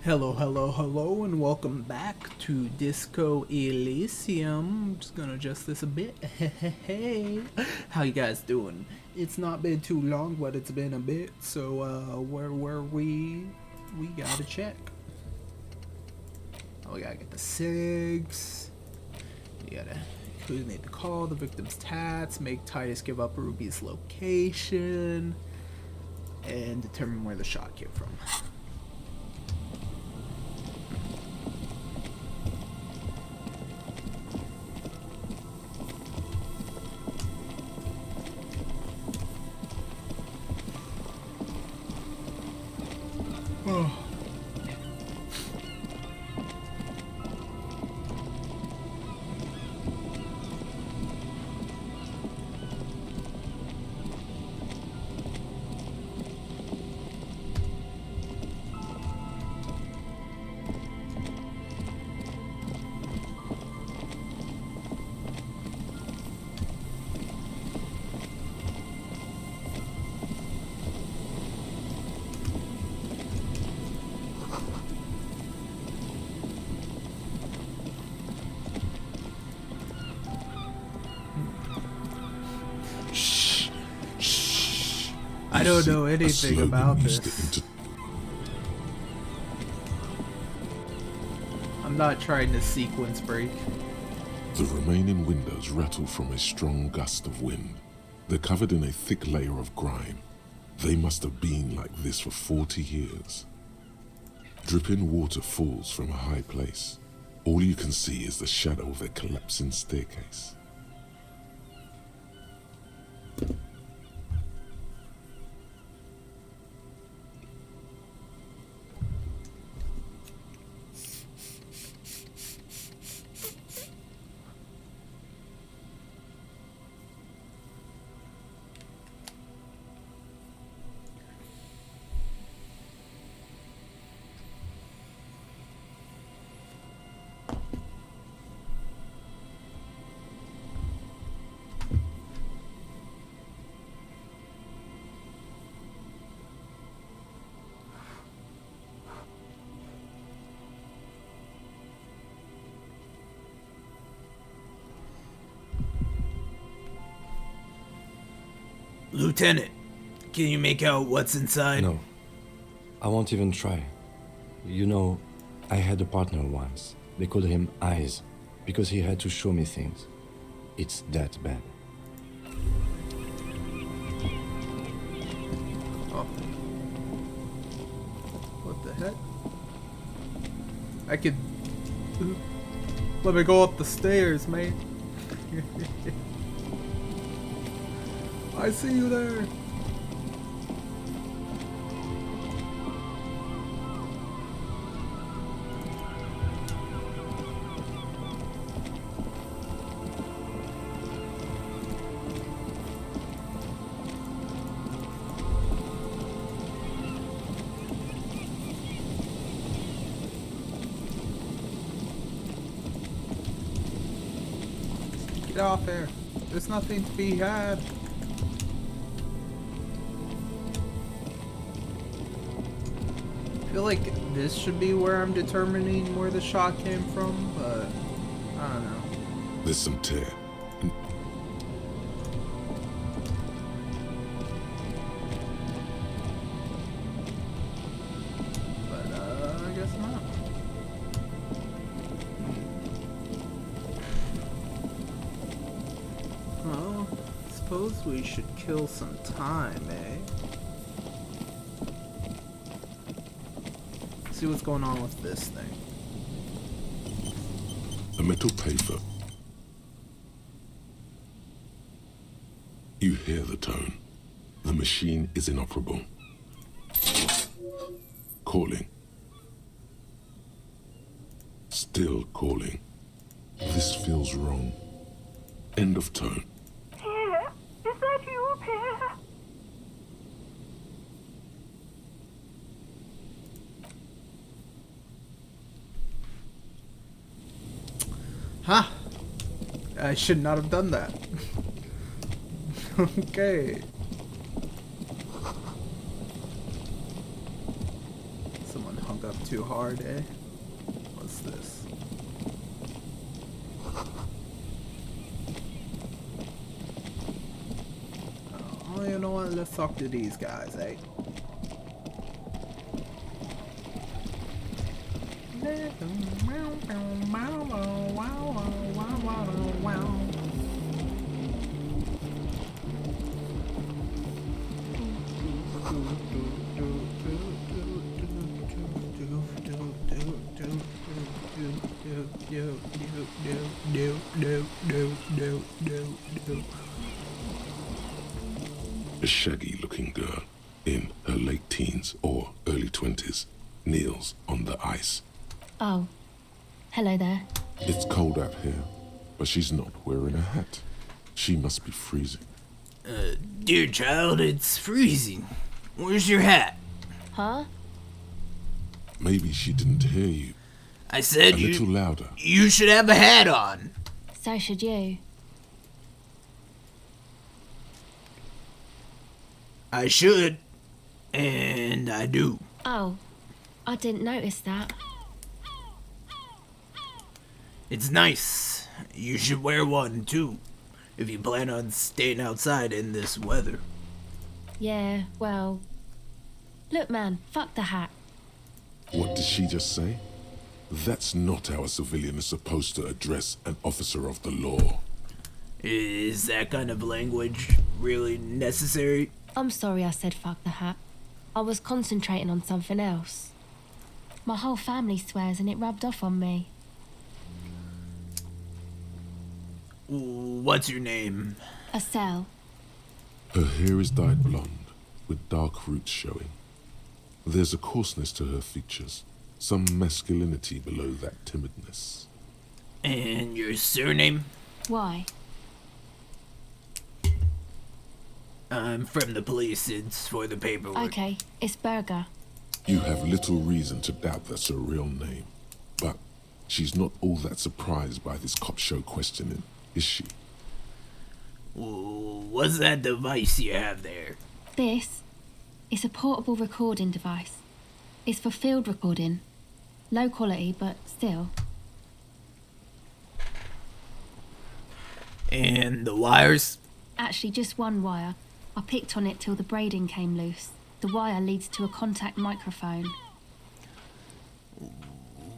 Hello, hello, hello, and welcome back to Disco Elysium. I'm just gonna adjust this a bit. Hey, how you guys doing? It's not been too long, but it's been a bit. So, where were we? We gotta check. Oh, we gotta get the SIGs. We need to call the victim's tats, make Titus give up Ruby's location, and determine where the shot came from. Oh. I don't know anything about this. I'm not trying to sequence break. The remaining windows rattle from a strong gust of wind. They're covered in a thick layer of grime. They must have been like this for 40 years. Dripping water falls from a high place. All you can see is the shadow of a collapsing staircase. Lieutenant, can you make out what's inside? No, I won't even try. You know, I had a partner once. They called him Eyes, because he had to show me things. It's that bad. Oh. What the heck? I could... Let me go up the stairs, man. I see you there. Get off there. There's nothing to be had. I feel like this should be where I'm determining where the shot came from, but I don't know. There's some tear. But I guess not. Well, suppose we should kill some time, eh? See what's going on with this thing. A metal paper. You hear the tone. The machine is inoperable. Calling. Still calling. This feels wrong. End of tone. Pierre, is that you, Pierre? Huh. I should not have done that. Okay. Someone hung up too hard, eh? What's this? Oh, you know what? Let's talk to these guys, eh? A shaggy-looking girl in her late teens or early 20s kneels on the ice. Oh, hello there. It's cold out here, but she's not wearing a hat. She must be freezing. Dear child, it's freezing. Where's your hat? Huh? Maybe she didn't hear you. I said A little louder. you should have a hat on. So should you. I should, and I do. Oh, I didn't notice that. It's nice. You should wear one too, if you plan on staying outside in this weather. Yeah, well... Look, man, fuck the hat. What did she just say? That's not how a civilian is supposed to address an officer of the law. Is that kind of language really necessary? I'm sorry I said fuck the hat. I was concentrating on something else. My whole family swears and it rubbed off on me. What's your name? Estelle. Her hair is dyed blonde, with dark roots showing. There's a coarseness to her features, some masculinity below that timidness. And your surname? Why? I'm from the police. It's for the paperwork. Okay, it's Berger. You have little reason to doubt that's her real name, but she's not all that surprised by this cop show questioning, is she? What's that device you have there? This is a portable recording device. It's for field recording. Low quality, but still. And the wires? Actually, just one wire. I picked on it till the braiding came loose. The wire leads to a contact microphone.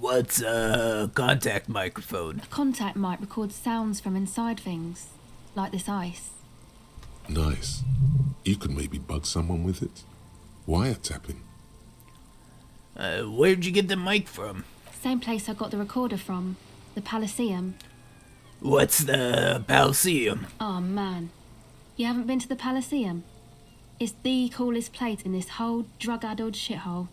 What's a contact microphone? A contact mic records sounds from inside things, like this ice. Nice. You could maybe bug someone with it. Wiretapping. Where'd you get the mic from? Same place I got the recorder from, the Elysium. What's the Elysium? Oh man, you haven't been to the Elysium? It's the coolest place in this whole drug-addled shithole.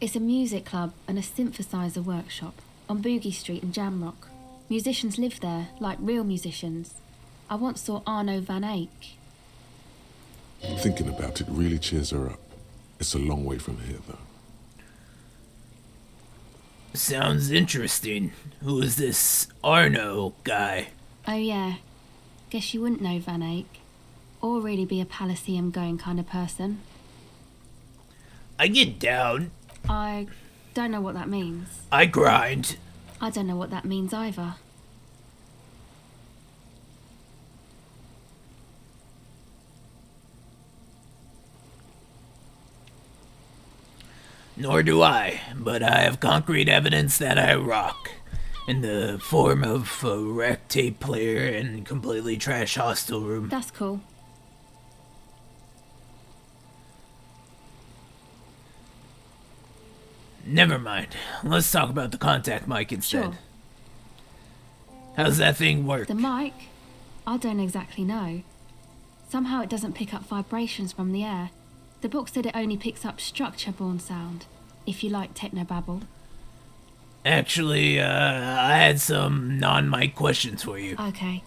It's a music club and a synthesizer workshop on Boogie Street in Jamrock. Musicians live there, like real musicians. I once saw Arno van Eyck. Thinking about it really cheers her up. It's a long way from here, though. Sounds interesting. Who is this Arno guy? Oh yeah, guess you wouldn't know Van Eyck. Or really be a Elysium going kind of person. I get down. I don't know what that means. I grind. I don't know what that means either. Nor do I, but I have concrete evidence that I rock. In the form of a wrecked tape player and completely trash hostel room. That's cool. Never mind. Let's talk about the contact mic instead. Sure. How's that thing work? The mic? I don't exactly know. Somehow it doesn't pick up vibrations from the air. The book said it only picks up structure-borne sound, if you like technobabble. Actually, I had some non-mic questions for you. Okay.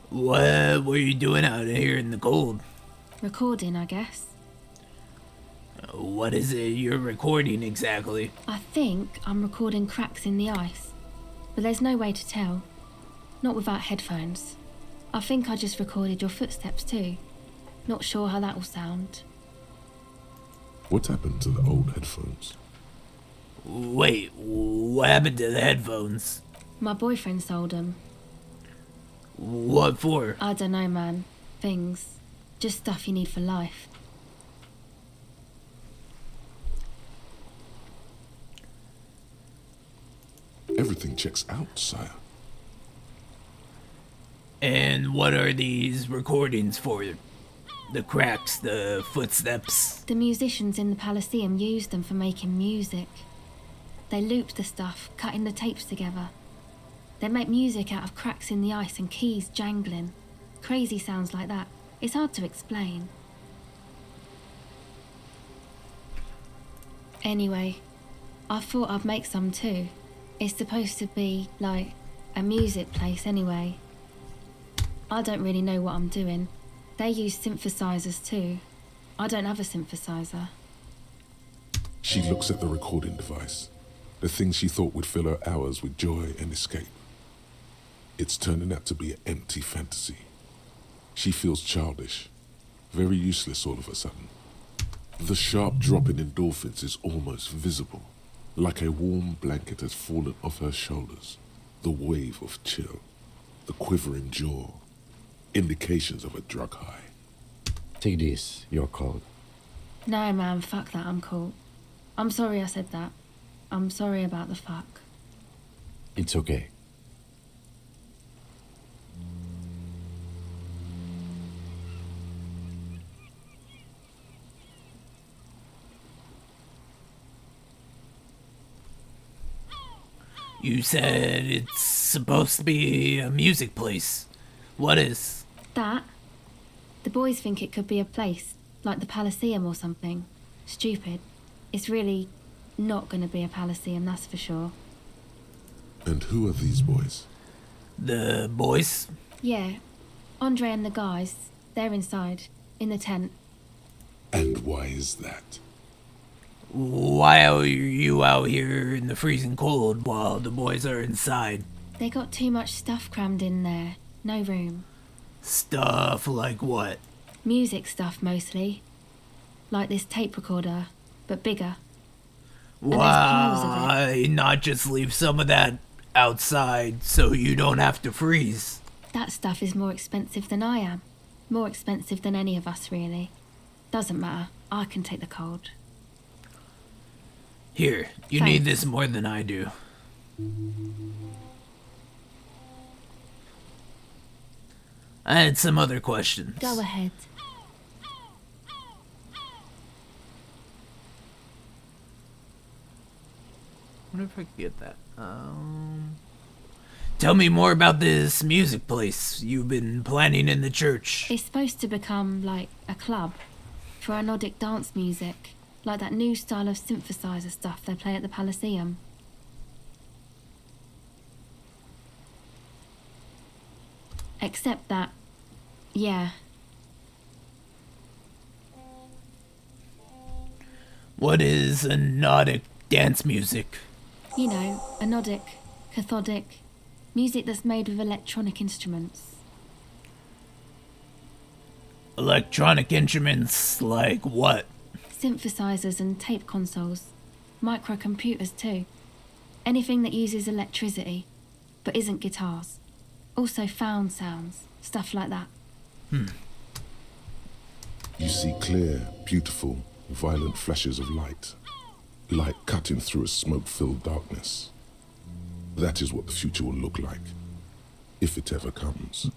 What were you doing out here in the cold? Recording, I guess. What is it you're recording exactly? I think I'm recording cracks in the ice. but there's no way to tell. Not without headphones. I think I just recorded your footsteps too. Not sure how that will sound. What happened to the old headphones? Wait, what happened to the headphones? My boyfriend sold them. What for? I don't know, man. Things. Just stuff you need for life. Everything checks out, sire. And what are these recordings for? The cracks, the footsteps? The musicians in the Palaceum used them for making music. They looped the stuff, cutting the tapes together. They make music out of cracks in the ice and keys jangling. Crazy sounds like that. It's hard to explain. Anyway, I thought I'd make some too. It's supposed to be, like, a music place anyway. I don't really know what I'm doing. They use synthesizers too. I don't have a synthesizer. She looks at the recording device, the thing she thought would fill her hours with joy and escape. It's turning out to be an empty fantasy. She feels childish, very useless all of a sudden. The sharp drop in endorphins is almost visible, like a warm blanket has fallen off her shoulders. The wave of chill, the quivering jaw, indications of a drug high. Take this, you're cold. No, man, fuck that, I'm cool. I'm sorry I said that. I'm sorry about the fuck. It's okay. You said it's supposed to be a music place. What is? That? The boys think it could be a place, like the Palaceum or something. Stupid. It's really not gonna be a Palaceum, that's for sure. And who are these boys? The boys? Yeah. Andre and the guys, they're inside, in the tent. And why is that? Why are you out here in the freezing cold while the boys are inside? They got too much stuff crammed in there. No room. Stuff like what? Music stuff, mostly. Like this tape recorder, but bigger. there's piles of it. Why not just leave some of that outside so you don't have to freeze? That stuff is more expensive than I am. More expensive than any of us, really. Doesn't matter. I can take the cold. Here, you Thanks. need this more than I do. I had some other questions. Go ahead. I wonder if I could get that. Tell me more about this music place you've been planning in the church. It's supposed to become, like, a club for anodic dance music. Like that new style of synthesizer stuff they play at the Palaceum. Except that, yeah. What is anodic dance music? You know, anodic, cathodic, music that's made with electronic instruments. Electronic instruments like what? Synthesizers and tape consoles. Microcomputers too. Anything that uses electricity, but isn't guitars. Also found sounds, stuff like that. You see clear, beautiful, violent flashes of light. Light cutting through a smoke-filled darkness. That is what the future will look like, if it ever comes.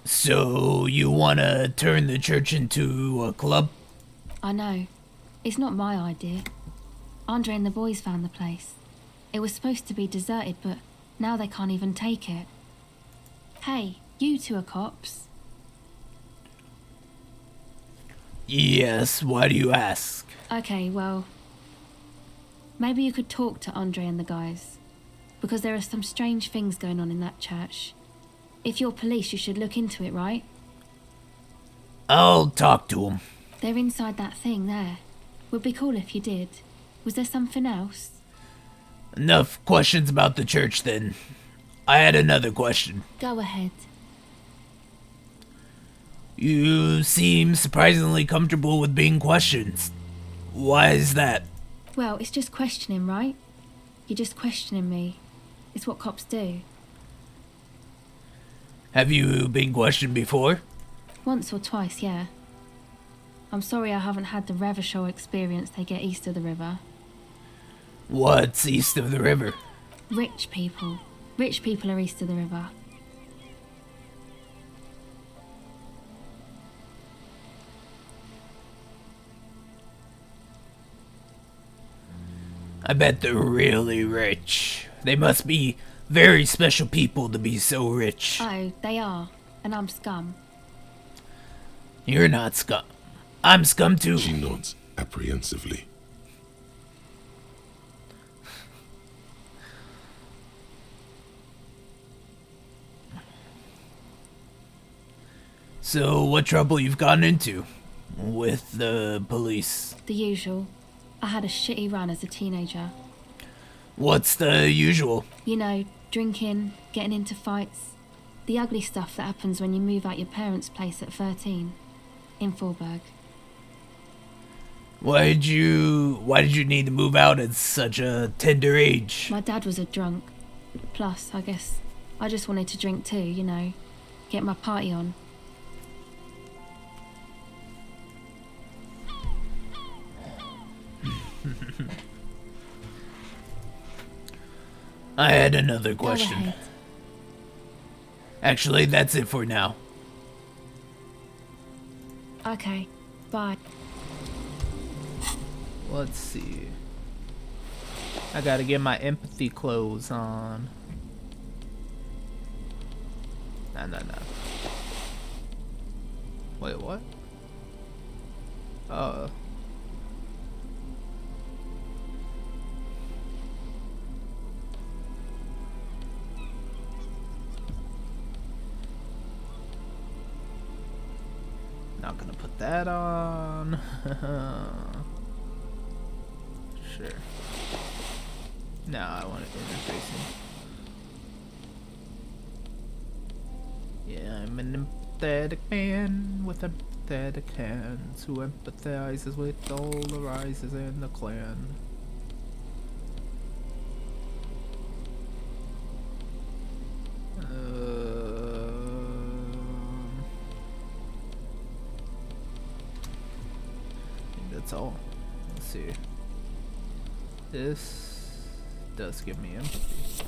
So you wanna turn the church into a club? I know. It's not my idea. Andre and the boys found the place. It was supposed to be deserted, but now they can't even take it. Hey, you two are cops. Yes, why do you ask? Okay, well, maybe you could talk to Andre and the guys, because there are some strange things going on in that church. If you're police, you should look into it, right? I'll talk to him. They're inside that thing there. Would be cool if you did. Was there something else? Enough questions about the church then. I had another question. Go ahead. You seem surprisingly comfortable with being questioned. Why is that? Well, it's just questioning, right? You're just questioning me. It's what cops do. Have you been questioned before? Once or twice, yeah. I'm sorry I haven't had the Revershaw experience they get east of the river. What's east of the river? Rich people. Rich people are east of the river. I bet they're really rich. They must be very special people to be so rich. Oh, they are. And I'm scum. You're not scum. I'm scum too. She nods apprehensively. So, what trouble you've gotten into with the police? The usual. I had a shitty run as a teenager. What's the usual? You know, drinking, getting into fights. The ugly stuff that happens when you move out your parents' place at 13. In Forberg. Why did you need to move out at such a tender age? My dad was a drunk. Plus, I guess, I just wanted to drink too, you know. Get my party on. I had another Go question. ahead. Actually, that's it for now. Okay, bye. Let's see. I gotta get my empathy clothes on. No. Wait, what? Not gonna put that on. Sure. No, I want it interfacing. Yeah, I'm an empathetic man with empathetic hands who empathizes with all the rises in the clan. I think that's all. Let's see. This does give me empathy.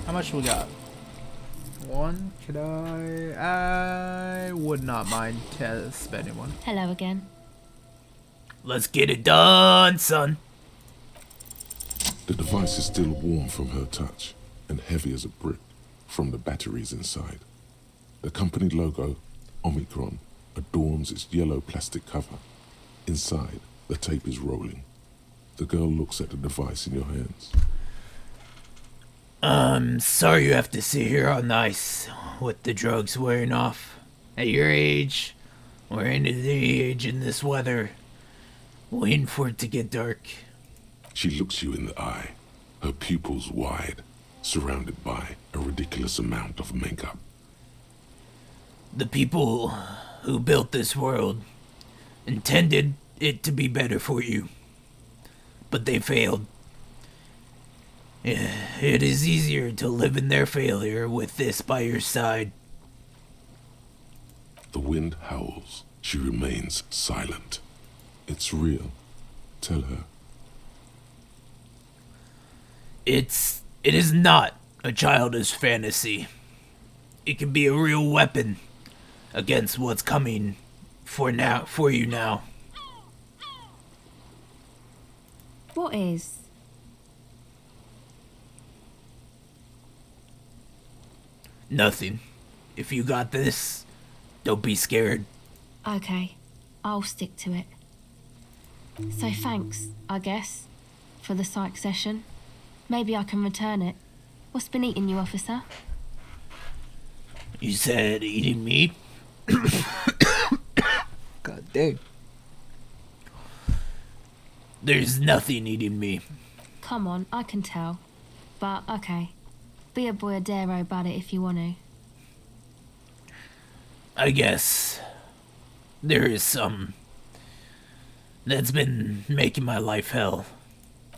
How much we got? One? Could I would not mind spending one. Hello again. Let's get it done, son. The device is still warm from her touch and heavy as a brick from the batteries inside. The company logo, Omicron, adorns its yellow plastic cover. Inside, the tape is rolling. The girl looks at the device in your hands. Sorry you have to sit here on ice with the drugs wearing off. At your age, or any age in this weather, waiting for it to get dark. She looks you in the eye, her pupils wide, surrounded by a ridiculous amount of makeup. The people who built this world intended it to be better for you, but they failed. It is easier to live in their failure with this by your side. The wind howls. She remains silent. It's real. Tell her. It is not a childish fantasy. It can be a real weapon against what's coming for you now. What is? Nothing. If you got this, don't be scared. Okay, I'll stick to it. So thanks, I guess, for the psych session. Maybe I can return it. What's been eating you, officer? You said eating meat? God dang. There's nothing eating me. Come on, I can tell. But, okay. Be a boyadero about it if you want to. I guess there is some that's been making my life hell.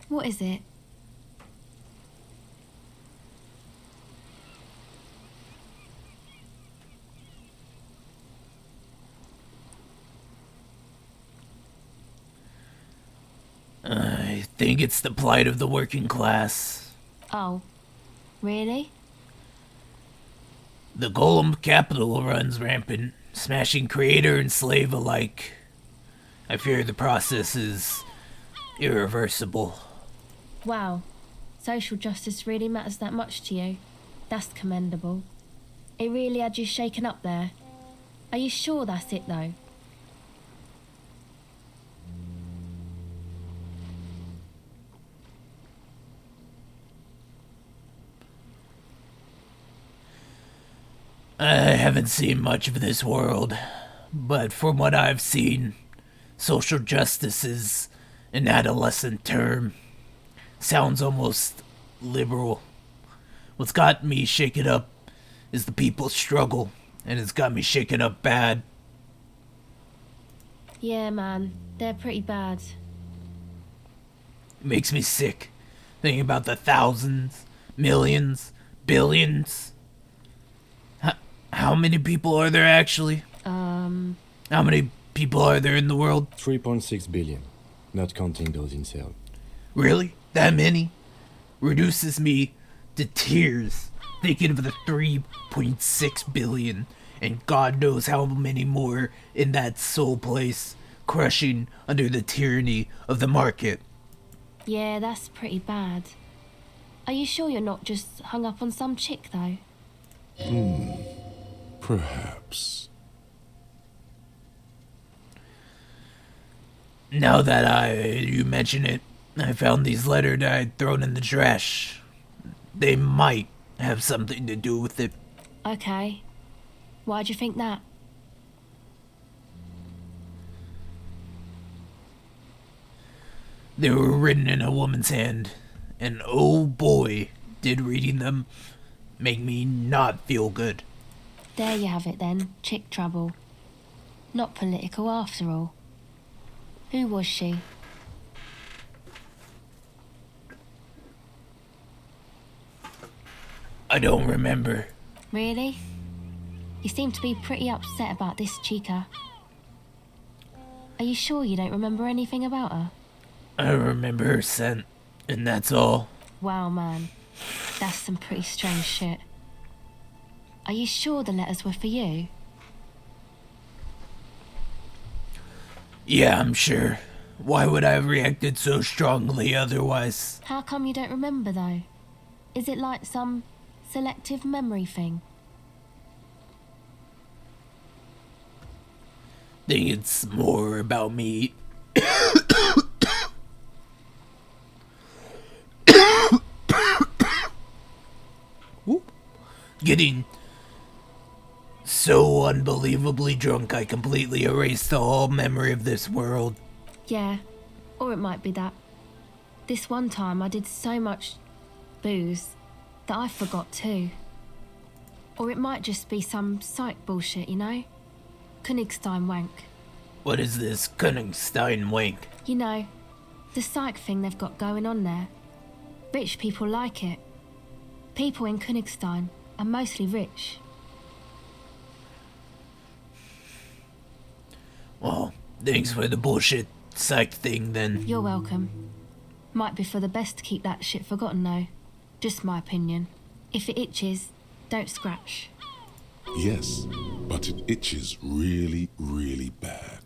What is it? I think it's the plight of the working class. Oh, really? The golem capital runs rampant, smashing creator and slave alike. I fear the process is irreversible. Wow. Social justice really matters that much to you. That's commendable. It really had you shaken up there. Are you sure that's it, though? I haven't seen much of this world, but from what I've seen, social justice is an adolescent term. Sounds almost liberal. What's got me shaken up is the people's struggle, and it's got me shaken up bad. Yeah, man. They're pretty bad. It makes me sick thinking about the thousands, millions, billions. How many people are there actually? How many people are there in the world? 3.6 billion, not counting those in cell. Really? That many? Reduces me to tears thinking of the 3.6 billion and God knows how many more in that soul place, crushing under the tyranny of the market. Yeah, that's pretty bad. Are you sure you're not just hung up on some chick, though? Perhaps. Now that you mention it, I found these letters that I'd thrown in the trash. They might have something to do with it. Okay. Why'd you think that? They were written in a woman's hand, and oh boy, did reading them make me not feel good. There you have it then, chick trouble. Not political after all. Who was she? I don't remember. Really? You seem to be pretty upset about this chica. Are you sure you don't remember anything about her? I remember her scent, and that's all. Wow, man. That's some pretty strange shit. Are you sure the letters were for you? Yeah, I'm sure. Why would I have reacted so strongly otherwise? How come you don't remember, though? Is it like some selective memory thing? Think it's more about me. Getting so unbelievably drunk I completely erased the whole memory of this world. Yeah, or it might be that. This one time I did so much booze that I forgot too. Or it might just be some psych bullshit, you know? Königstein wank. What is this Königstein wank? You know, the psych thing they've got going on there. Rich people like it. People in Königstein are mostly rich. Well, thanks for the bullshit psych thing then. You're welcome. Might be for the best to keep that shit forgotten though. Just my opinion. If it itches, don't scratch. Yes, but it itches really, really bad.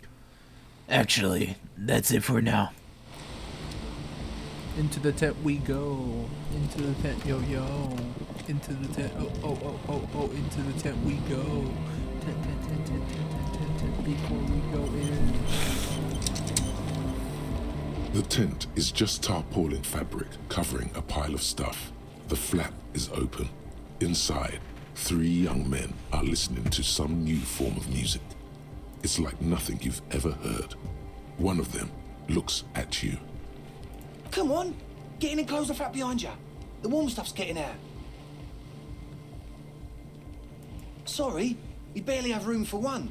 Actually, that's it for now. Into the tent we go. Into the tent, yo yo. Into the tent, oh. Into the tent we go. Tent, before we go in. The tent is just tarpaulin fabric covering a pile of stuff. The flap is open. Inside, 3 young men are listening to some new form of music. It's like nothing you've ever heard. One of them looks at you. Come on, get in and close the flap behind you. The warm stuff's getting out. Sorry, we barely have room for one.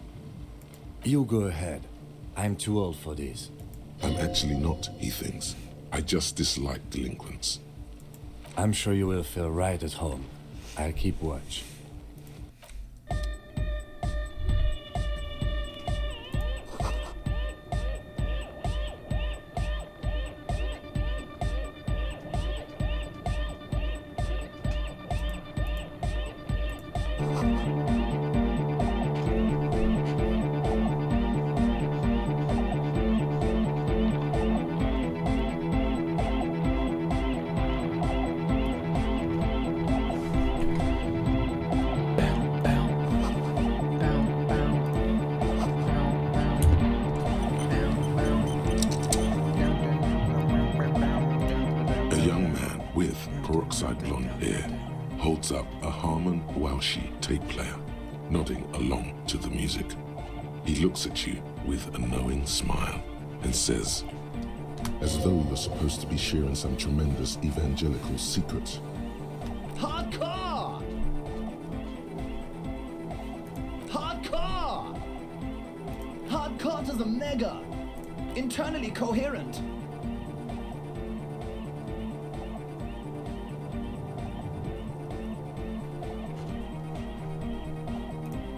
You go ahead. I'm too old for this. I'm actually not, he thinks. I just dislike delinquents. I'm sure you will feel right at home. I'll keep watch. A young man with peroxide blonde hair holds up a Harman Welshi tape player, nodding along to the music. He looks at you with a knowing smile and says, as though you're supposed to be sharing some tremendous evangelical secret. Hardcore! Hardcore! Hardcore to the mega! Internally coherent.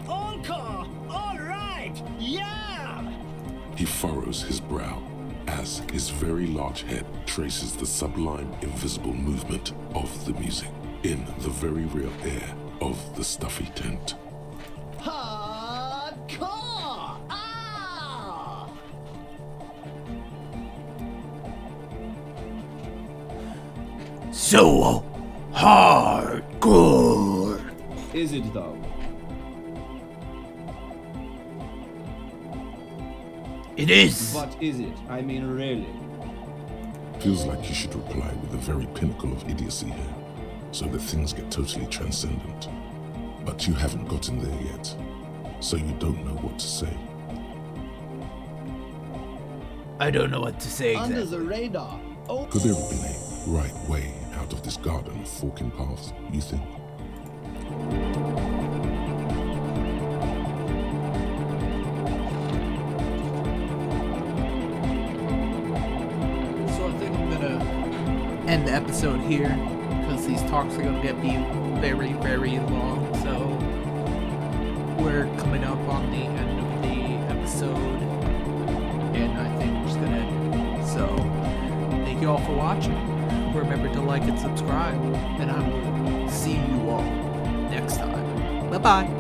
Encore! All right! Yeah! He furrows his brow as his very large head traces the sublime invisible movement of the music in the very real air of the stuffy tent. Hardcore! Ah! So hardcore. Is it though? It is. What is it? I mean, really? Feels like you should reply with the very pinnacle of idiocy here, so that things get totally transcendent. But you haven't gotten there yet, so you don't know what to say. I don't know what to say Under exactly. the radar. Oh, Could there have been a right way out of this garden of forking paths, you think? So I think I'm gonna end the episode here because these talks are gonna be very, very long. So we're coming up on the end of the episode, and I think we're just gonna end it. So thank you all for watching. Remember to like and subscribe, and I will see you all next time. Bye bye.